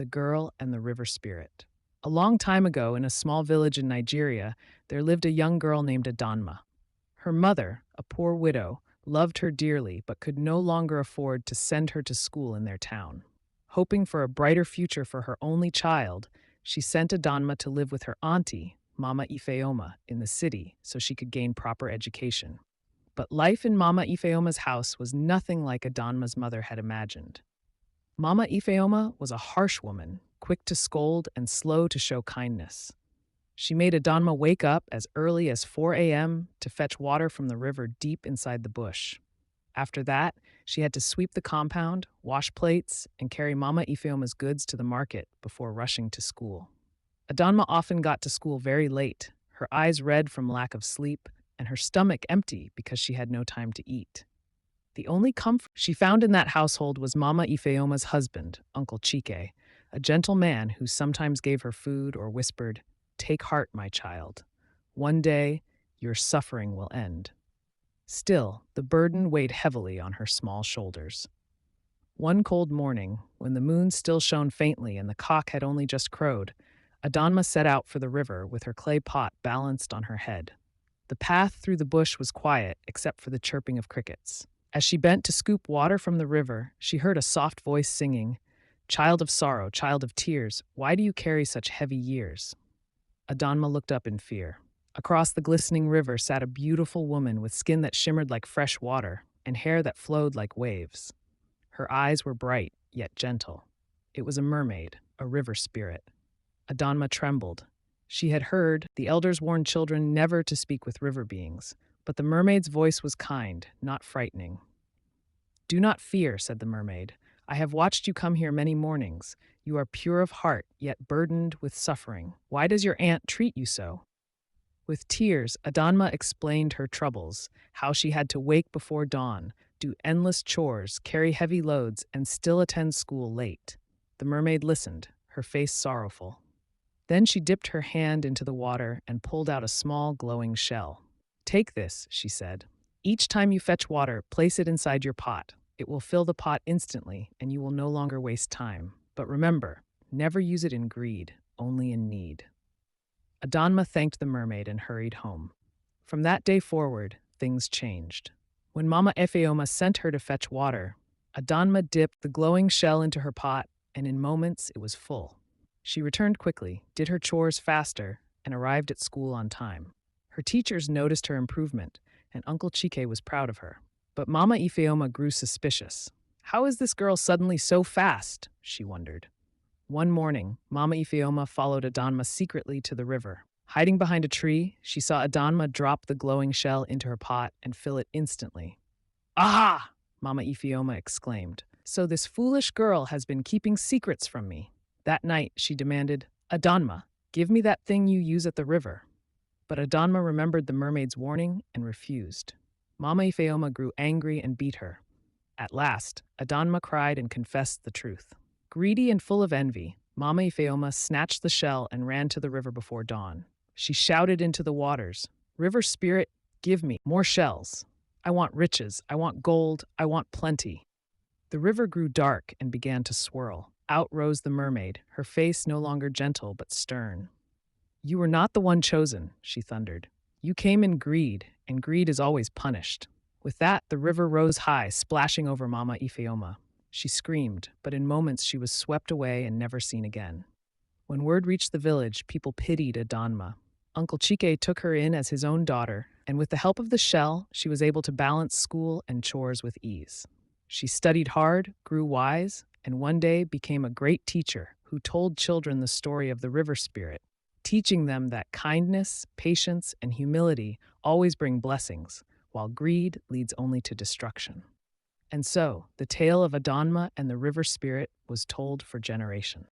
The Girl and the River Spirit. A long time ago, in a small village in Nigeria, there lived a young girl named Adanma. Her mother, a poor widow, loved her dearly but could no longer afford to send her to school in their town. Hoping for a brighter future for her only child, she sent Adanma to live with her auntie, Mama Ifeoma, in the city so she could gain proper education. But life in Mama Ifeoma's house was nothing like Adanma's mother had imagined. Mama Ifeoma was a harsh woman, quick to scold and slow to show kindness. She made Adanma wake up as early as 4 a.m. to fetch water from the river deep inside the bush. After that, she had to sweep the compound, wash plates, and carry Mama Ifeoma's goods to the market before rushing to school. Adanma often got to school very late, her eyes red from lack of sleep, and her stomach empty because she had no time to eat. The only comfort she found in that household was Mama Ifeoma's husband, Uncle Chike, a gentle man who sometimes gave her food or whispered, "Take heart, my child. One day, your suffering will end." Still, the burden weighed heavily on her small shoulders. One cold morning, when the moon still shone faintly and the cock had only just crowed, Adanma set out for the river with her clay pot balanced on her head. The path through the bush was quiet except for the chirping of crickets. As she bent to scoop water from the river, she heard a soft voice singing, "Child of sorrow, child of tears, why do you carry such heavy years?" Adanma looked up in fear. Across the glistening river sat a beautiful woman with skin that shimmered like fresh water and hair that flowed like waves. Her eyes were bright, yet gentle. It was a mermaid, a river spirit. Adanma trembled. She had heard the elders warned children never to speak with river beings, but the mermaid's voice was kind, not frightening. "Do not fear," said the mermaid. "I have watched you come here many mornings. You are pure of heart, yet burdened with suffering. Why does your aunt treat you so?" With tears, Adanma explained her troubles, how she had to wake before dawn, do endless chores, carry heavy loads, and still attend school late. The mermaid listened, her face sorrowful. Then she dipped her hand into the water and pulled out a small glowing shell. "Take this," she said. "Each time you fetch water, place it inside your pot. It will fill the pot instantly, and you will no longer waste time. But remember, never use it in greed, only in need." Adanma thanked the mermaid and hurried home. From that day forward, things changed. When Mama Efeoma sent her to fetch water, Adanma dipped the glowing shell into her pot, and in moments it was full. She returned quickly, did her chores faster, and arrived at school on time. Her teachers noticed her improvement, and Uncle Chike was proud of her. But Mama Ifeoma grew suspicious. "How is this girl suddenly so fast?" she wondered. One morning, Mama Ifeoma followed Adanma secretly to the river. Hiding behind a tree, she saw Adanma drop the glowing shell into her pot and fill it instantly. "Aha!" Mama Ifeoma exclaimed. "So this foolish girl has been keeping secrets from me." That night, she demanded, "Adanma, give me that thing you use at the river." But Adanma remembered the mermaid's warning and refused. Mama Ifeoma grew angry and beat her. At last, Adanma cried and confessed the truth. Greedy and full of envy, Mama Ifeoma snatched the shell and ran to the river before dawn. She shouted into the waters, "River spirit, give me more shells. I want riches, I want gold, I want plenty." The river grew dark and began to swirl. Out rose the mermaid, her face no longer gentle but stern. "You were not the one chosen," she thundered. "You came in greed, and greed is always punished." With that, the river rose high, splashing over Mama Ifeoma. She screamed, but in moments she was swept away and never seen again. When word reached the village, people pitied Adanma. Uncle Chike took her in as his own daughter, and with the help of the shell, she was able to balance school and chores with ease. She studied hard, grew wise, and one day became a great teacher who told children the story of the river spirit, teaching them that kindness, patience, and humility always bring blessings, while greed leads only to destruction. And so, the tale of Adanma and the river spirit was told for generations.